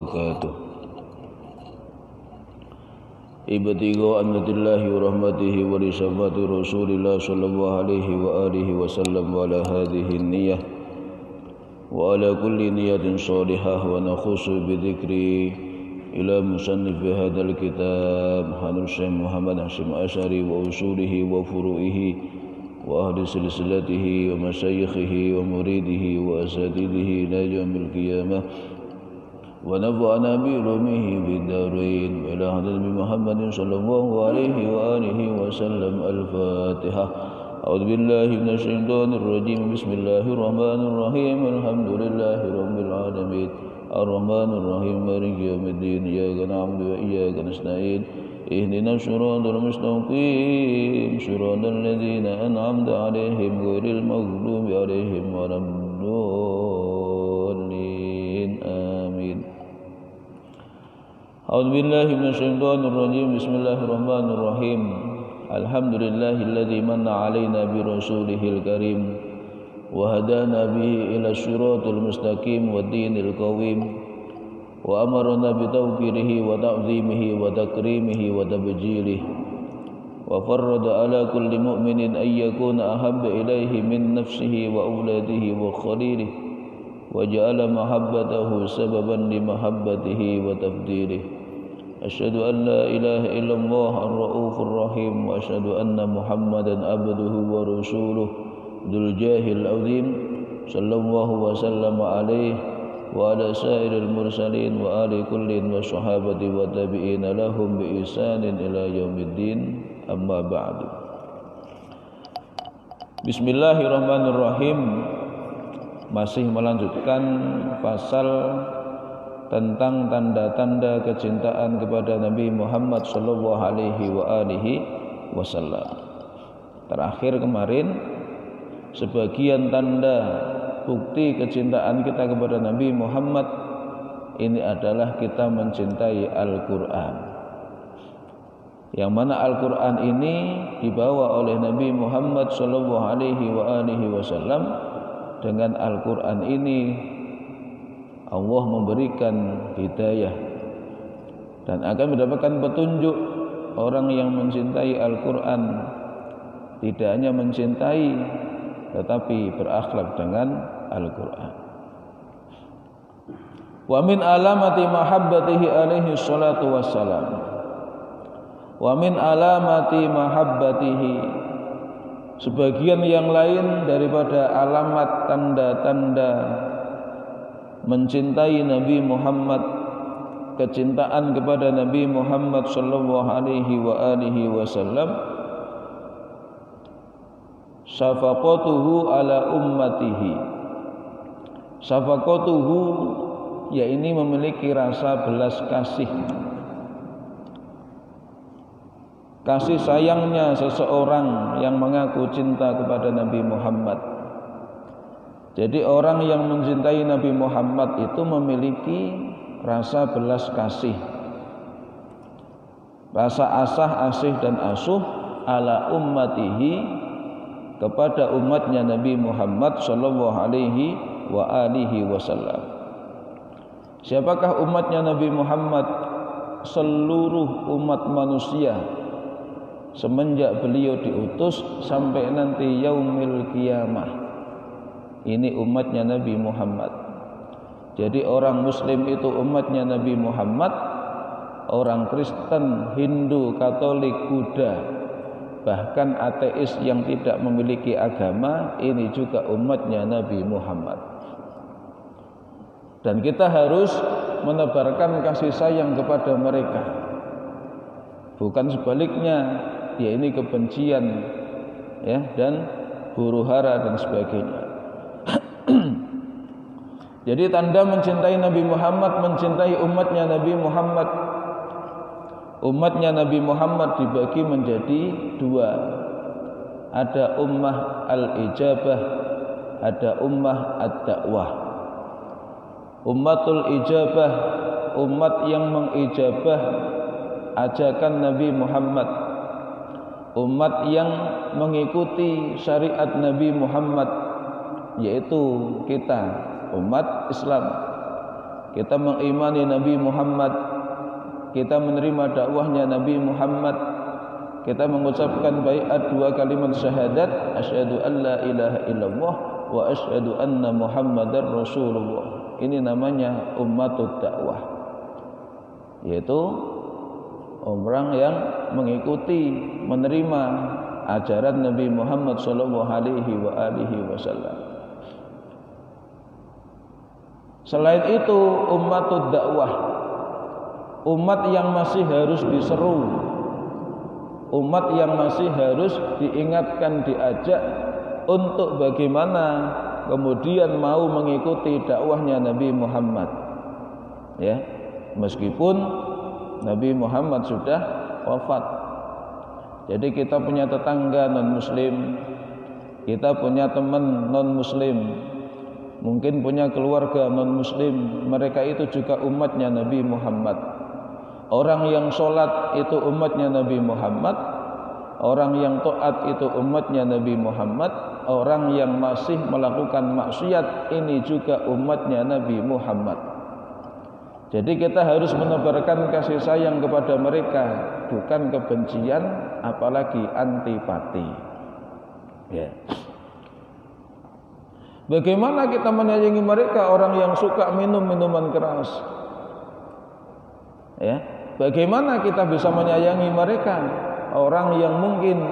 وبركاته. ابتغاء الله ورحمته ولشفاعة رسول الله صلى الله عليه وآله وسلم وعلى هذه النية وعلى كل نية صالحة. ونخص بذكري إلى مصنف هذا الكتاب حضرة الشيخ محمد هاشم الأشعري وأصوله وفروعه وأهل سلسلته ومشايخه ومريده وأساتذته إلى يوم القيامة، ونفعنا بعلومه في الدارين. وإلى حضرة محمد صلى الله عليه وآله وسلم. الفاتحة. أعوذ بالله من الشيطان الرجيم. بسم الله الرحمن الرحيم. الحمد لله رب العالمين الرحمن الرحيم مالك يوم الدين. إياك نعبد وإياك نستعين. اهدنا الصراط المستقيم صراط الذين أنعمت عليهم غير المغضوب عليهم ولا الضالين. آمين. أعوذ بالله من الشيطان الرجيم. بسم الله الرحمن الرحيم. الحمد لله الذي من علينا برسوله الكريم وهدانا به إلى الصراط المستقيم والدين القويم، وأمرنا بتوقيره وتعظيمه وتكريمه وتبجيله، وفرض على كل مؤمن أن يكون أحب إليه من نفسه وأولاده وخليله، وجعل محبته سببا لمحبته وتفضيله. أشهد أن لا إله إلا الله الرؤوف الرحيم، وأشهد أن محمدا عبده ورسوله ذو الجاه العظيم، صلى الله وسلم عليه وعلى سائر المرسلين وآل كل والصحابة والتابعين لهم بإحسان إلى يوم الدين. أما بعد. Bismillahirrahmanirrahim. Masih melanjutkan pasal tentang tanda-tanda kecintaan kepada Nabi Muhammad sallallahu alaihi wa alihi wasallam. Terakhir kemarin sebagian tanda bukti kecintaan kita kepada Nabi Muhammad ini adalah kita mencintai Al-Quran, yang mana Al-Quran ini dibawa oleh Nabi Muhammad sallallahu alaihi wa alihi wasallam. Dengan Al-Quran ini Allah memberikan hidayah dan akan mendapatkan petunjuk. Orang yang mencintai Al-Quran tidak hanya mencintai tetapi berakhlak dengan Al-Quran. Wa min alamati mahabbatihi alaihi salatu wassalam. Wa min alamati mahabbatihi, sebagian yang lain daripada alamat tanda-tanda mencintai Nabi Muhammad, kecintaan kepada Nabi Muhammad sallallahu alaihi wa alihi wasallam, syafaqatuhu ala ummatihi. Syafaqatuhu, yaitu memiliki rasa belas kasih, kasih sayangnya seseorang yang mengaku cinta kepada Nabi Muhammad. Jadi orang yang mencintai Nabi Muhammad itu memiliki rasa belas kasih, rasa asih dan asuh ala ummatihi, kepada umatnya Nabi Muhammad sallallahu alaihi wa alihi wasallam. Siapakah umatnya Nabi Muhammad? Seluruh umat manusia semenjak beliau diutus sampai nanti yaumil qiyamah. Ini umatnya Nabi Muhammad. Jadi orang muslim itu umatnya Nabi Muhammad, orang Kristen, Hindu, Katolik, Buddha, bahkan ateis yang tidak memiliki agama, ini juga umatnya Nabi Muhammad. Dan kita harus menebarkan kasih sayang kepada mereka, bukan sebaliknya, ya ini kebencian, ya, dan huru-hara dan sebagainya. Jadi tanda mencintai Nabi Muhammad, mencintai umatnya Nabi Muhammad. Umatnya Nabi Muhammad dibagi menjadi dua. Ada ummah al-ijabah, ada ummah ad-da'wah. Ummatul ijabah, umat yang mengijabah ajakan Nabi Muhammad, umat yang mengikuti syariat Nabi Muhammad, yaitu kita, umat Islam. kita mengimani Nabi Muhammad, kita menerima dakwahnya Nabi Muhammad, kita mengucapkan baiat 2 kalimat syahadat, asyhadu an la ilaha illallah wa asyhadu anna Muhammadar Rasulullah. Ini namanya ummatud dakwah, yaitu orang yang mengikuti, menerima ajaran Nabi Muhammad sallallahu alaihi wasallam. Selain itu, ummatud dakwah, umat yang masih harus diseru, umat yang masih harus diingatkan, diajak untuk bagaimana kemudian mau mengikuti dakwahnya Nabi Muhammad. Ya, meskipun Nabi Muhammad sudah wafat. Jadi kita punya tetangga non-muslim, kita punya teman non-muslim, mungkin punya keluarga non-muslim, mereka itu juga umatnya Nabi Muhammad. Orang yang sholat itu umatnya Nabi Muhammad, orang yang taat itu umatnya Nabi Muhammad, orang yang masih melakukan maksiat ini juga umatnya Nabi Muhammad. Jadi kita harus menebarkan kasih sayang kepada mereka, bukan kebencian, apalagi antipati. Ya. Bagaimana kita menyayangi mereka, orang yang suka minum minuman keras? Ya. Bagaimana kita bisa menyayangi mereka, orang yang mungkin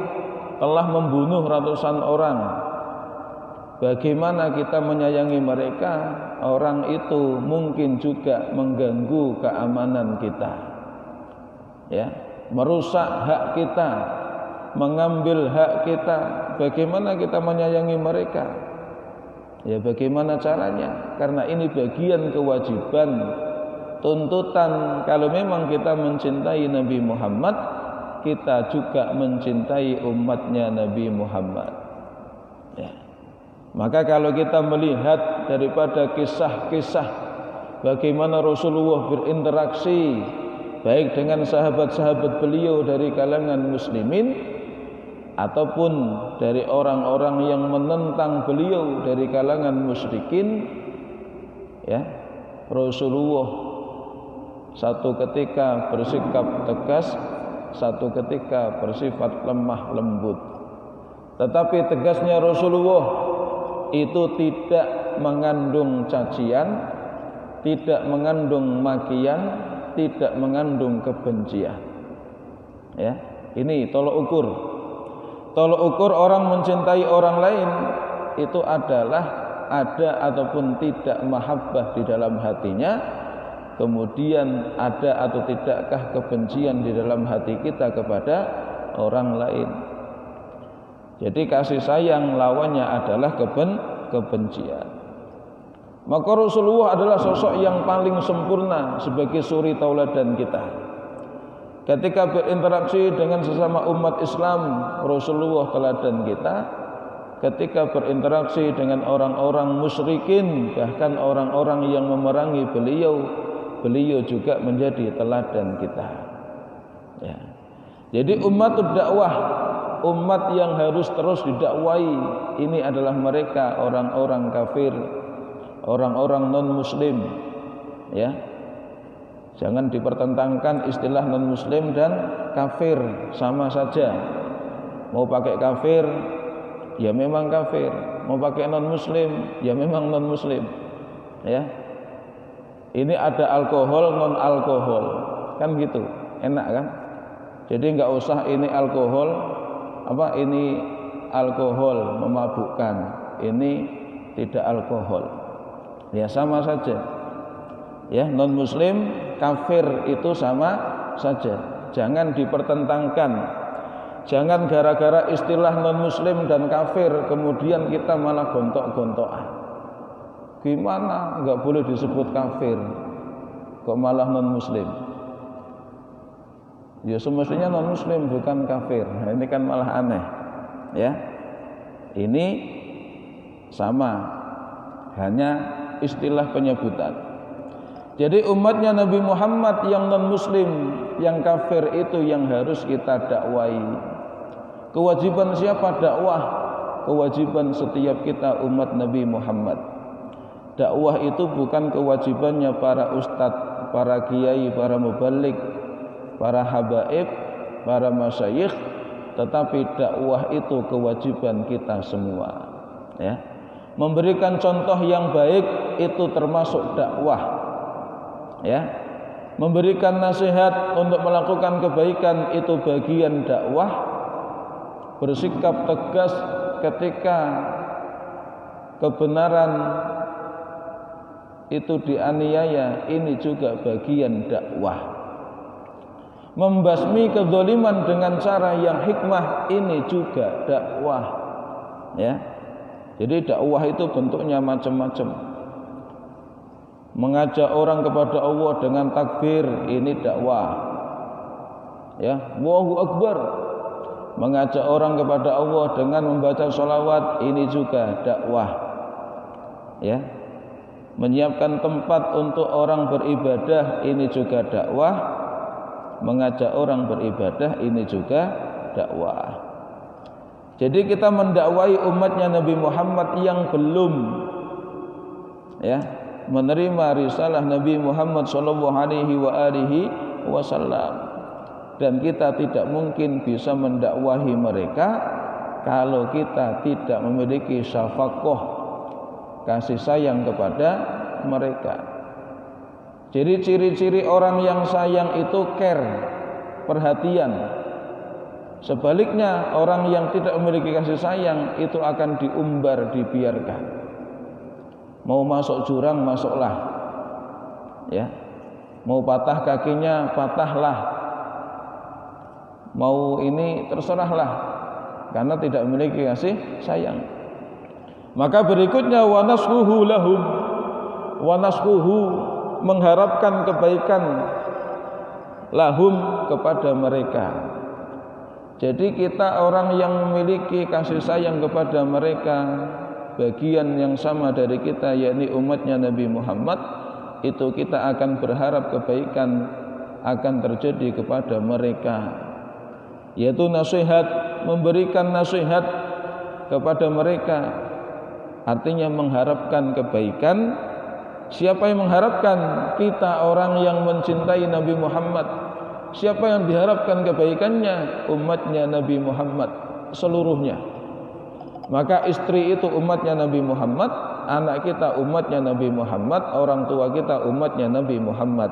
telah membunuh ratusan orang? Bagaimana kita menyayangi mereka, orang itu mungkin juga mengganggu keamanan kita, ya, merusak hak kita, mengambil hak kita. Bagaimana kita menyayangi mereka? Ya, bagaimana caranya? Karena ini bagian kewajiban, tuntutan. Kalau memang kita mencintai Nabi Muhammad, kita juga mencintai umatnya Nabi Muhammad. Ya. Maka kalau kita melihat daripada kisah-kisah bagaimana Rasulullah berinteraksi baik dengan sahabat-sahabat beliau dari kalangan muslimin ataupun dari orang-orang yang menentang beliau dari kalangan musyrikin, ya, Rasulullah satu ketika bersikap tegas, satu ketika bersifat lemah lembut. Tetapi tegasnya Rasulullah itu tidak mengandung cacian, tidak mengandung makian, tidak mengandung kebencian. Ya, ini tolok ukur. Tolok ukur orang mencintai orang lain itu adalah ada ataupun tidak mahabbah di dalam hatinya, kemudian ada atau tidakkah kebencian di dalam hati kita kepada orang lain. Jadi kasih sayang lawannya adalah kebencian. Maka Rasulullah adalah sosok yang paling sempurna sebagai suri tauladan kita. Ketika berinteraksi dengan sesama umat Islam, Rasulullah teladan kita. Ketika berinteraksi dengan orang-orang musyrikin, bahkan orang-orang yang memerangi beliau, beliau juga menjadi teladan kita. Ya. Jadi ummatud dakwah, umat yang harus terus didakwai, ini adalah mereka orang-orang kafir, orang-orang non-muslim. Ya, jangan dipertentangkan istilah non-muslim dan kafir, sama saja. Mau pakai kafir, ya memang kafir. Mau pakai non-muslim, ya memang non-muslim. Ya, ini ada alkohol, non-alkohol, kan gitu, enak kan? Jadi nggak usah ini alkohol, ini alkohol memabukkan, ini tidak alkohol. Ya sama saja. Ya, non muslim, kafir itu sama saja. Jangan dipertentangkan. Jangan gara-gara istilah non muslim dan kafir kemudian kita malah gontok-gontokan. Gimana nggak boleh disebut kafir, kok malah non muslim? Ya semestinya non muslim bukan kafir. Nah, ini kan malah aneh. Ya, ini sama, hanya istilah penyebutan. Jadi umatnya Nabi Muhammad yang non muslim, yang kafir itu yang harus kita dakwai. Kewajiban siapa dakwah? Kewajiban setiap kita umat Nabi Muhammad. Dakwah itu bukan kewajibannya para ustadz, para kiai, para mubalik, para habaib, para masyayikh, tetapi dakwah itu kewajiban kita semua. Ya. Memberikan contoh yang baik itu termasuk dakwah. Ya. Memberikan nasihat untuk melakukan kebaikan itu bagian dakwah. Bersikap tegas ketika kebenaran itu dianiaya, ini juga bagian dakwah. Membasmi kezaliman dengan cara yang hikmah, ini juga dakwah. Ya. Jadi dakwah itu bentuknya macam-macam. Mengajak orang kepada Allah dengan takbir, ini dakwah. Ya, Allahu Akbar. Mengajak orang kepada Allah dengan membaca sholawat, ini juga dakwah. Ya. Menyiapkan tempat untuk orang beribadah, ini juga dakwah. Mengajak orang beribadah, ini juga dakwah. Jadi kita mendakwai umatnya Nabi Muhammad yang belum menerima risalah Nabi Muhammad SAW, dan kita tidak mungkin bisa mendakwahi mereka kalau kita tidak memiliki syafaqah, kasih sayang kepada mereka. Jadi ciri-ciri orang yang sayang itu care, perhatian. Sebaliknya orang yang tidak memiliki kasih sayang itu akan diumbar, dibiarkan. Mau masuk jurang, masuklah. Ya. Mau patah kakinya, patahlah. Mau ini terserahlah, karena tidak memiliki kasih sayang. Maka berikutnya wa nashuhu lahum, wa nashuhu, mengharapkan kebaikan lahum, kepada mereka. Jadi kita orang yang memiliki kasih sayang kepada mereka, bagian yang sama dari kita, yakni umatnya Nabi Muhammad, itu kita akan berharap kebaikan akan terjadi kepada mereka, yaitu nasihat, memberikan nasihat kepada mereka, artinya mengharapkan kebaikan. Siapa yang mengharapkan? Kita orang yang mencintai Nabi Muhammad. Siapa yang diharapkan kebaikannya? Umatnya Nabi Muhammad seluruhnya. Maka istri itu umatnya Nabi Muhammad, anak kita umatnya Nabi Muhammad, orang tua kita umatnya Nabi Muhammad,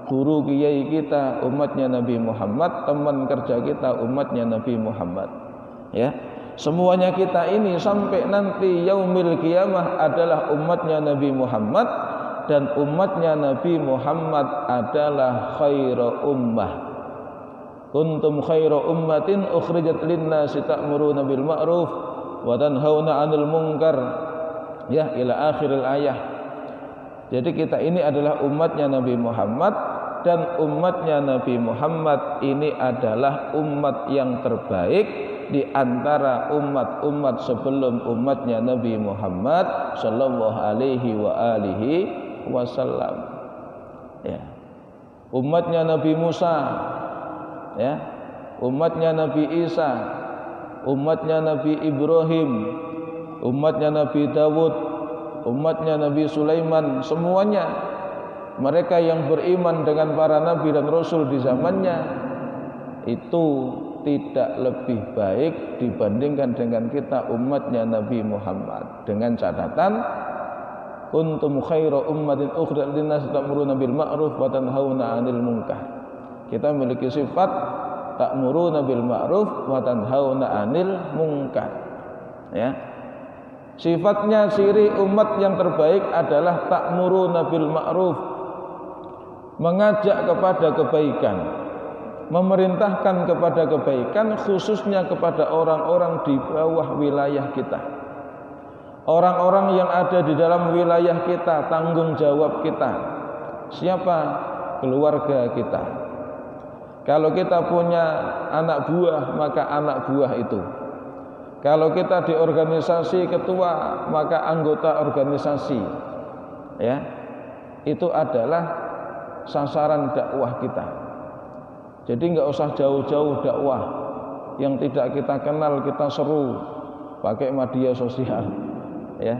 guru kiai kita umatnya Nabi Muhammad, teman kerja kita umatnya Nabi Muhammad. Ya, semuanya kita ini sampai nanti yaumil qiyamah adalah umatnya Nabi Muhammad, dan umatnya Nabi Muhammad adalah khairu ummah. Kuntum khairu ummatin ukhrijat lin-nasi ta'muruna bil ma'ruf wa tanhauna 'anil munkar, ya, ila akhiril ayah. Jadi kita ini adalah umatnya Nabi Muhammad, dan umatnya Nabi Muhammad ini adalah umat yang terbaik di antara umat-umat sebelum umatnya Nabi Muhammad sallallahu alaihi wa alihi wasallam. Ya. Umatnya Nabi Musa, ya, umatnya Nabi Isa, umatnya Nabi Ibrahim, umatnya Nabi Dawud, umatnya Nabi Sulaiman, semuanya mereka yang beriman dengan para nabi dan rasul di zamannya itu tidak lebih baik dibandingkan dengan kita umatnya Nabi Muhammad, dengan catatan kuntum khairu ummatin ukhrijat lin-nas ta'muruna bil ma'ruf wa tanhauna 'anil munkar. Kita memiliki sifat ta'muruna bil ma'ruf wa tanhauna 'anil munkar. Ya. Sifatnya, ciri umat yang terbaik adalah ta'muruna bil ma'ruf, mengajak kepada kebaikan, memerintahkan kepada kebaikan, khususnya kepada orang-orang di bawah wilayah kita. Orang-orang yang ada di dalam wilayah kita, tanggung jawab kita. Siapa? Keluarga kita. Kalau kita punya anak buah, maka anak buah itu. Kalau kita di organisasi ketua, maka anggota organisasi. Ya. Itu adalah sasaran dakwah kita. Jadi enggak usah jauh-jauh dakwah. Yang tidak kita kenal kita seru pakai media sosial. Ya.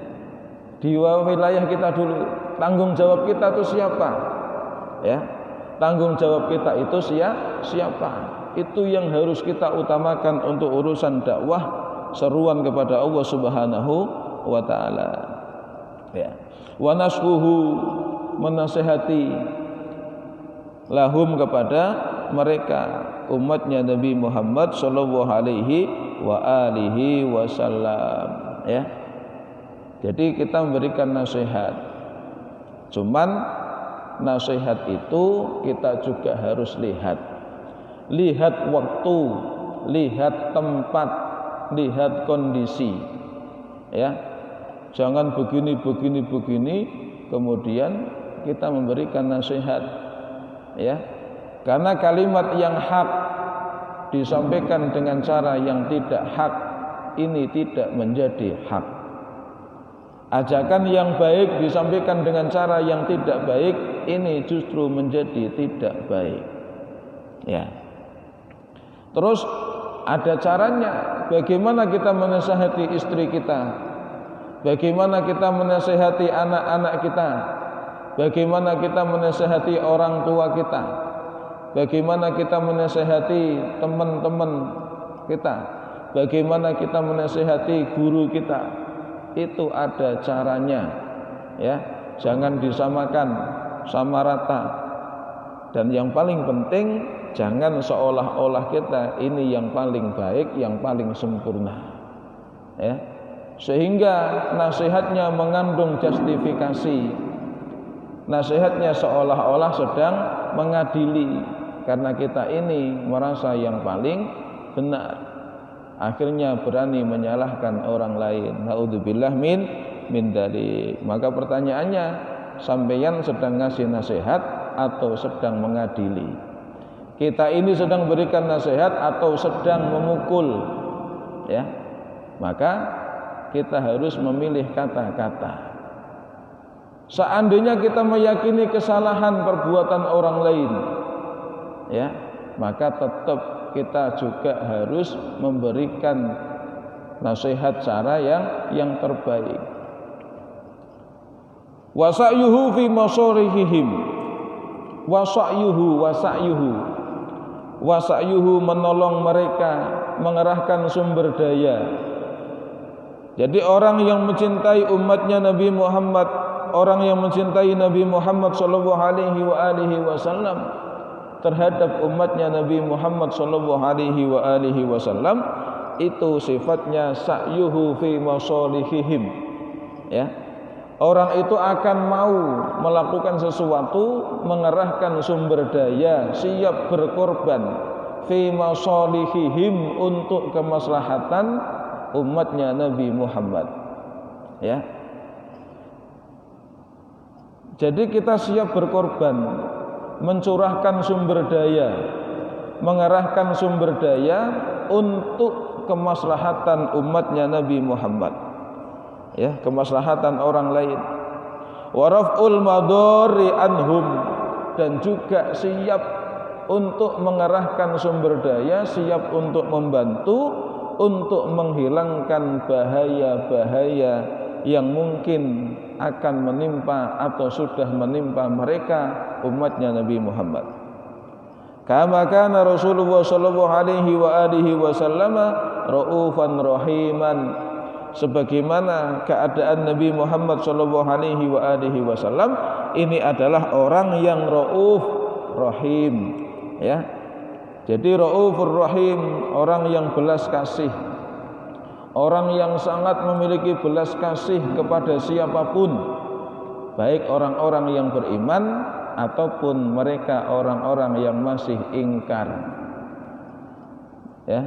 di wilayah kita dulu. Tanggung jawab kita itu siapa? Ya, tanggung jawab kita itu siapa? Itu yang harus kita utamakan untuk urusan dakwah, seruan kepada Allah Subhanahu wa taala. Ya. Wa nashuhu, menasihati lahum kepada mereka, umatnya Nabi Muhammad sallallahu alaihi wa alihi wasallam, ya. Jadi kita memberikan nasihat. Cuman nasihat itu kita juga harus lihat waktu, lihat tempat, lihat kondisi, ya. Jangan begini kemudian kita memberikan nasihat, ya. Karena kalimat yang hak disampaikan dengan cara yang tidak hak, ini tidak menjadi hak. Ajakan yang baik disampaikan dengan cara yang tidak baik, ini justru menjadi tidak baik, ya. Terus ada caranya. Bagaimana kita menasihati istri kita? Bagaimana kita menasihati anak-anak kita? Bagaimana kita menasihati orang tua kita? Bagaimana kita menasihati teman-teman kita? Bagaimana kita menasihati guru kita? Itu ada caranya, ya. Jangan disamakan, sama rata. Dan yang paling penting, jangan seolah-olah kita ini yang paling baik, yang paling sempurna, ya. Sehingga nasihatnya mengandung justifikasi, nasihatnya seolah-olah sedang mengadili, karena kita ini merasa yang paling benar, akhirnya berani menyalahkan orang lain. Naudzubillah min dzalik. Maka pertanyaannya, sampeyan sedang ngasih nasihat atau sedang mengadili? Kita ini sedang berikan nasihat atau sedang memukul, ya. Maka kita harus memilih kata-kata. Seandainya kita meyakini kesalahan perbuatan orang lain, ya, maka tetap kita juga harus memberikan nasihat cara yang terbaik. Wasa'yuhu fi masorihihim, wasa'yuhu menolong mereka, mengerahkan sumber daya. Jadi orang yang mencintai umatnya Nabi Muhammad, orang yang mencintai Nabi Muhammad sallallahu alaihi wa alihi wasallam terhadap umatnya Nabi Muhammad sallallahu alaihi wa alihi wasallam, itu sifatnya sa'yuhu fi masalihihim, ya. Orang itu akan mau melakukan sesuatu, mengerahkan sumber daya, siap berkorban fi masalihihim, untuk kemaslahatan umatnya Nabi Muhammad, ya. Jadi kita siap berkorban, mencurahkan sumber daya, mengerahkan sumber daya untuk kemaslahatan umatnya Nabi Muhammad, ya, kemaslahatan orang lain. Wa raf'ul madari anhum, dan juga siap untuk mengerahkan sumber daya, siap untuk membantu, untuk menghilangkan bahaya-bahaya yang mungkin akan menimpa atau sudah menimpa mereka, umatnya Nabi Muhammad. Kama kana Rasulullah sallallahu alaihi wa alihi wasallam raufan rahiman, sebagaimana keadaan Nabi Muhammad sallallahu alaihi wa alihi wasallam ini adalah orang yang rauf rahim, ya. Jadi raufur rahim, orang yang belas kasih, orang yang sangat memiliki belas kasih kepada siapapun, baik orang-orang yang beriman ataupun mereka orang-orang yang masih ingkar, ya.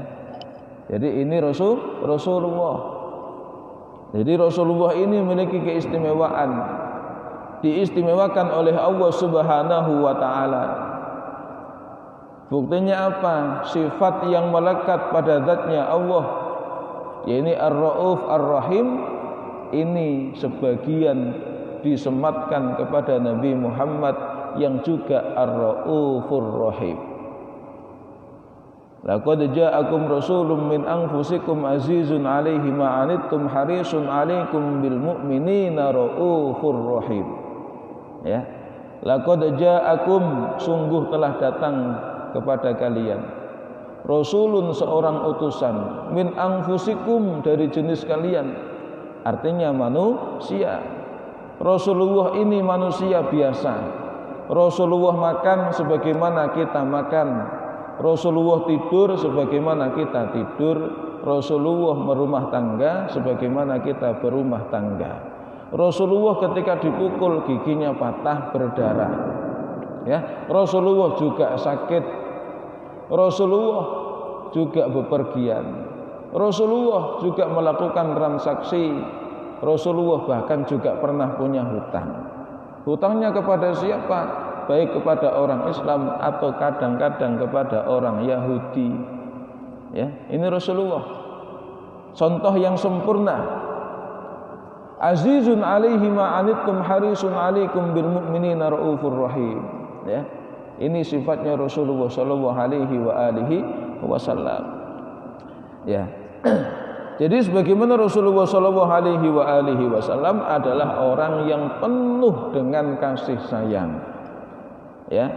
Jadi ini Rasulullah. Jadi Rasulullah ini memiliki keistimewaan, diistimewakan oleh Allah Subhanahu wa taala. Buktinya apa? Sifat yang melekat pada zatnya Allah, yaitu Ar-Rauf Ar-Rahim, ini sebagian disematkan kepada Nabi Muhammad yang juga Ar-Raufur Rahim. Laqad ja'akum rasulun min anfusikum azizun 'alaihi ma 'anittum harisun 'alaikum bil mu'minina raufur rahim. Ya. Laqad ja'akum, sungguh telah datang kepada kalian rasulun, seorang utusan, min anfusikum, dari jenis kalian, artinya manusia. Rasulullah ini manusia biasa. Rasulullah makan sebagaimana kita makan. Rasulullah tidur sebagaimana kita tidur. Rasulullah berumah tangga sebagaimana kita berumah tangga. Rasulullah ketika dipukul giginya patah berdarah. Ya, Rasulullah juga sakit. Rasulullah juga bepergian. Rasulullah juga melakukan transaksi. Rasulullah bahkan juga pernah punya hutang. Hutangnya kepada siapa? Baik kepada orang Islam atau kadang-kadang kepada orang Yahudi. Ya, ini Rasulullah. Contoh yang sempurna. Azizun 'alaihi ma 'anittum harisun 'alaikum bil mu'minina raufur rahim. Ya. Ini sifatnya Rasulullah sallallahu alaihi wasallam. Ya. Jadi sebagaimana Rasulullah sallallahu alaihi wasallam adalah orang yang penuh dengan kasih sayang. Ya,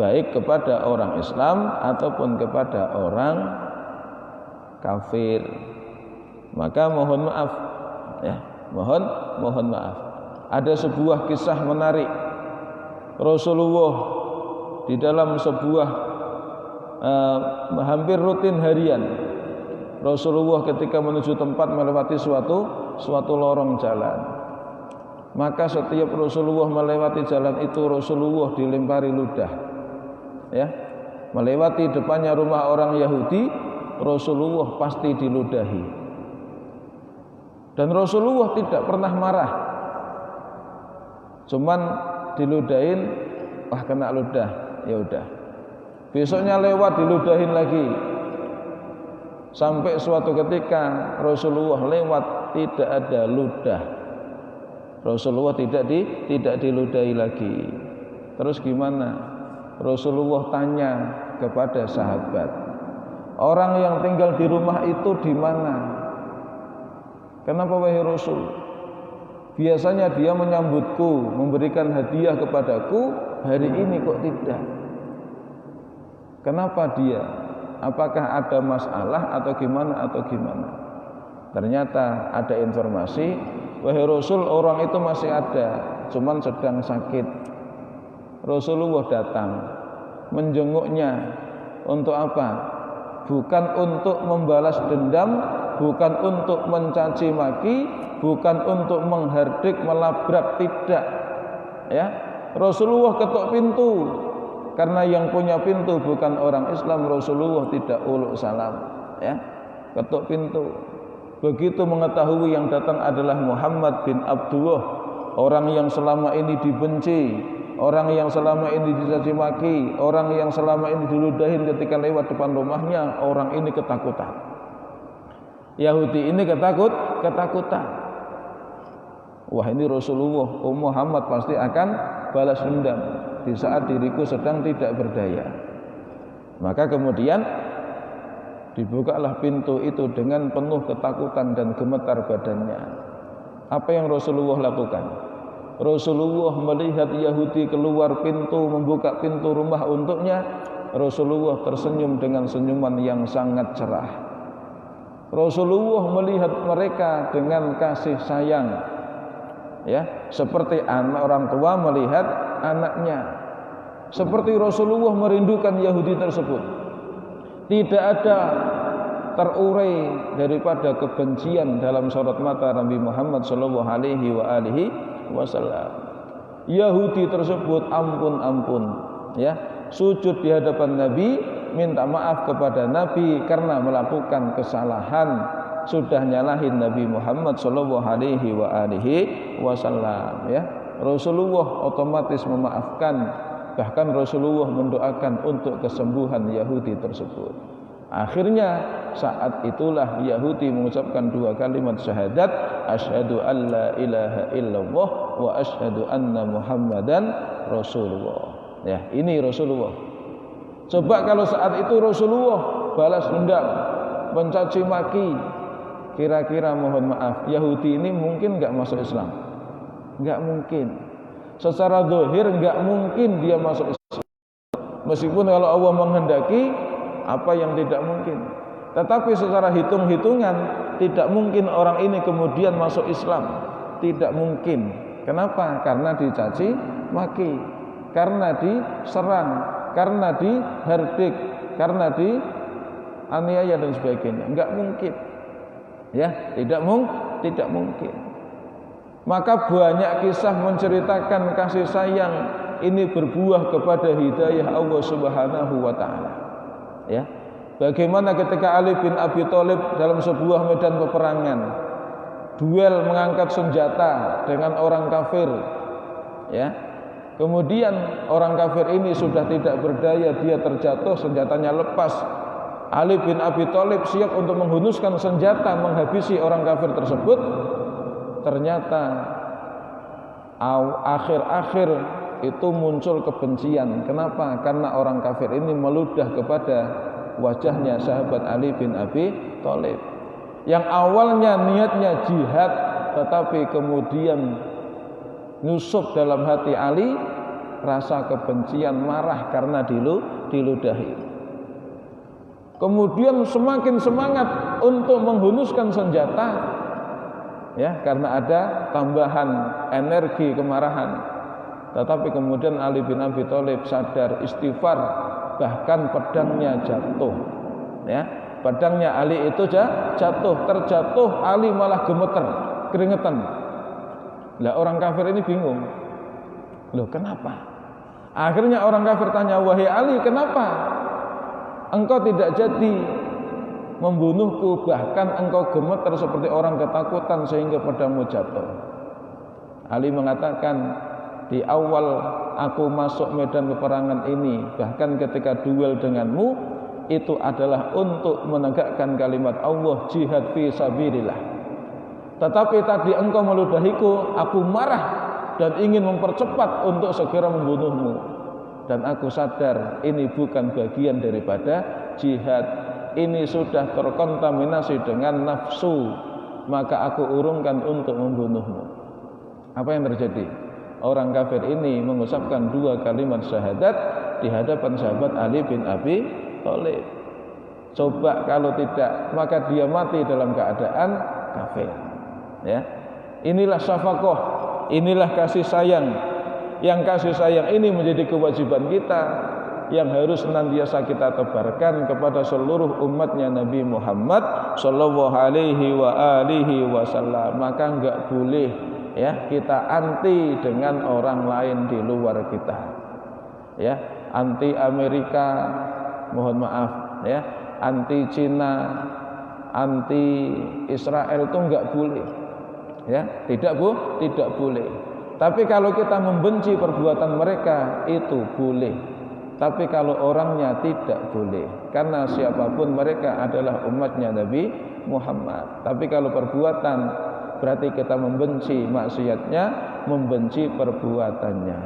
baik kepada orang Islam ataupun kepada orang kafir. Maka mohon maaf, ya, mohon maaf. Ada sebuah kisah menarik. Rasulullah di dalam sebuah hampir rutin harian, Rasulullah ketika menuju tempat melewati suatu lorong jalan. Maka setiap Rasulullah melewati jalan itu, Rasulullah dilempari ludah. Ya, melewati depannya rumah orang Yahudi, Rasulullah pasti diludahi. Dan Rasulullah tidak pernah marah. Cuman diludahin, wah kena ludah, ya udah. Besoknya lewat diludahin lagi. Sampai suatu ketika Rasulullah lewat tidak ada ludah. Rasulullah tidak diludahi lagi. Terus gimana? Rasulullah tanya kepada sahabat, orang yang tinggal di rumah itu di mana? Kenapa wahai Rasul? Biasanya dia menyambutku, memberikan hadiah kepadaku, hari ini kok tidak? Kenapa dia? Apakah ada masalah atau gimana? Ternyata ada informasi, wahai Rasul, orang itu masih ada, cuman sedang sakit. Rasulullah datang menjenguknya. Untuk apa? Bukan untuk membalas dendam, bukan untuk mencaci maki, bukan untuk menghardik, melabrak, tidak. Ya, Rasulullah ketuk pintu. Karena yang punya pintu bukan orang Islam, Rasulullah tidak uluk salam. Ya, ketuk pintu. Begitu mengetahui yang datang adalah Muhammad bin Abdullah, orang yang selama ini dibenci, orang yang selama ini dicaci maki, orang yang selama ini diludahin ketika lewat depan rumahnya, orang ini ketakutan. Yahudi ini ketakutan. Wah, ini Rasulullah, Muhammad pasti akan balas dendam di saat diriku sedang tidak berdaya. Maka kemudian dibukalah pintu itu dengan penuh ketakutan dan gemetar badannya. Apa yang Rasulullah lakukan? Rasulullah melihat Yahudi keluar pintu, membuka pintu rumah untuknya. Rasulullah tersenyum dengan senyuman yang sangat cerah. Rasulullah melihat mereka dengan kasih sayang. Ya, seperti anak orang tua melihat anaknya. Seperti Rasulullah merindukan Yahudi tersebut. Tidak ada terurai daripada kebencian dalam sorot mata Nabi Muhammad sallallahu alaihi wasallam. Yahudi tersebut ampun, ya, sujud di hadapan Nabi, minta maaf kepada Nabi karena melakukan kesalahan, sudah nyalahin Nabi Muhammad sallallahu alaihi wasallam, ya. Rasulullah otomatis memaafkan. Bahkan Rasulullah mendoakan untuk kesembuhan Yahudi tersebut. Akhirnya saat itulah Yahudi mengucapkan dua kalimat syahadat, asyhadu an la ilaha illallah wa asyhadu anna Muhammadan Rasulullah. Ya, ini Rasulullah. Coba kalau saat itu Rasulullah balas dendam, mencaci maki. Kira-kira mohon maaf, Yahudi ini mungkin nggak masuk Islam? Nggak mungkin. Secara zahir nggak mungkin dia masuk Islam. Meskipun kalau Allah menghendaki apa yang tidak mungkin. Tetapi secara hitung-hitungan tidak mungkin orang ini kemudian masuk Islam. Tidak mungkin. Kenapa? Karena dicaci maki, karena diserang, karena dihardik, karena dianiaya dan sebagainya. Enggak mungkin. Ya, tidak mungkin. Maka banyak kisah menceritakan kasih sayang ini berbuah kepada hidayah Allah Subhanahu wa taala. Ya. Bagaimana ketika Ali bin Abi Thalib dalam sebuah medan peperangan duel mengangkat senjata dengan orang kafir, ya. Kemudian orang kafir ini sudah tidak berdaya, dia terjatuh, senjatanya lepas. Ali bin Abi Thalib siap untuk menghunuskan senjata menghabisi orang kafir tersebut. Ternyata akhir-akhir itu muncul kebencian. Kenapa? Karena orang kafir ini meludah kepada wajahnya sahabat Ali bin Abi Thalib. Yang awalnya niatnya jihad, tetapi kemudian nyusup dalam hati Ali rasa kebencian, marah karena diludahi. Kemudian semakin semangat untuk menghunuskan senjata, ya, karena ada tambahan energi kemarahan. Tetapi kemudian Ali bin Abi Thalib sadar, istighfar, bahkan pedangnya jatuh, ya, pedangnya Ali itu jatuh, terjatuh, Ali malah gemeter, keringetan. Lah orang kafir ini bingung, loh kenapa? Akhirnya orang kafir tanya, wahai Ali, kenapa engkau tidak jadi membunuhku, bahkan engkau gemeter seperti orang ketakutan sehingga pedangmu jatuh? Ali mengatakan, di awal aku masuk medan peperangan ini, bahkan ketika duel denganmu, itu adalah untuk menegakkan kalimat Allah, jihad fi sabilillah. Tetapi tadi engkau meludahiku, aku marah dan ingin mempercepat untuk segera membunuhmu. Dan aku sadar ini bukan bagian daripada jihad, ini sudah terkontaminasi dengan nafsu, maka aku urungkan untuk membunuhmu. Apa yang terjadi? Orang kafir ini mengucapkan 2 kalimat syahadat di hadapan sahabat Ali bin Abi Thalib. Coba kalau tidak, maka dia mati dalam keadaan kafir. Ya, inilah syafaqah, inilah kasih sayang. Yang kasih sayang ini menjadi kewajiban kita yang harus senantiasa kita tebarkan kepada seluruh umatnya Nabi Muhammad sallallahu alaihi wasallam. Maka enggak boleh, ya, kita anti dengan orang lain di luar kita. Ya, anti Amerika, mohon maaf, ya, anti Cina, anti Israel itu enggak boleh. Ya, tidak boleh. Tapi kalau kita membenci perbuatan mereka itu boleh. Tapi kalau orangnya tidak boleh. Karena siapapun mereka adalah umatnya Nabi Muhammad. Tapi kalau perbuatan berarti kita membenci maksiatnya, membenci perbuatannya.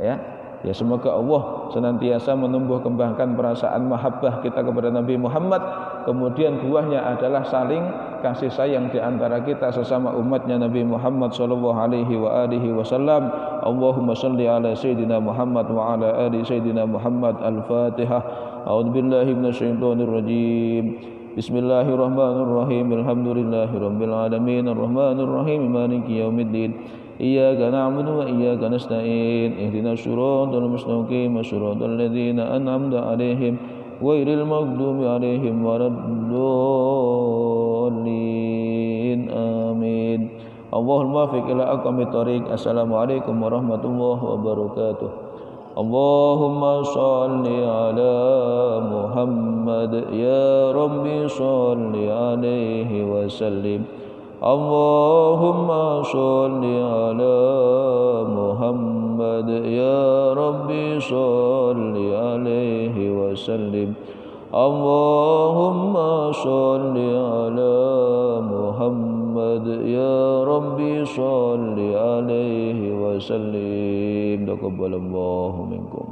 Ya. Ya, semoga Allah senantiasa menumbuh kembangkan perasaan mahabbah kita kepada Nabi Muhammad. Kemudian buahnya adalah saling kasih sayang di antara kita sesama umatnya Nabi Muhammad sallallahu alaihi wasallam. Allahumma shalli ala sayyidina Muhammad wa ala ali sayyidina Muhammad. Al-Fatihah. A'udzubillahi minasyaitonir rajim. Bismillahirrahmanirrahim. Alhamdulillahirabbil alamin. Arrahmanir rahim. Maliki yaumiddin. Iyyaka na'budu wa iyyaka nasta'in. Ihdinas siratal mustaqim. Siratal ladzina an'amta 'alaihim ghairil maghdubi 'alaihim waladdallin. Amin. Allahumma fiq ila aqwamit thoriq. Assalamualaikum warahmatullahi wabarakatuh. Allahumma shalli ala Muhammad, ya Rabbi shalli alaihi wasallim. Allahumma shalli ala Muhammad, ya Rabbi shalli alaihi wasallim. Allahumma shalli ala Muhammad, ya Rabbi shalli alaihi wasallim. Taqabbalallahu minkum.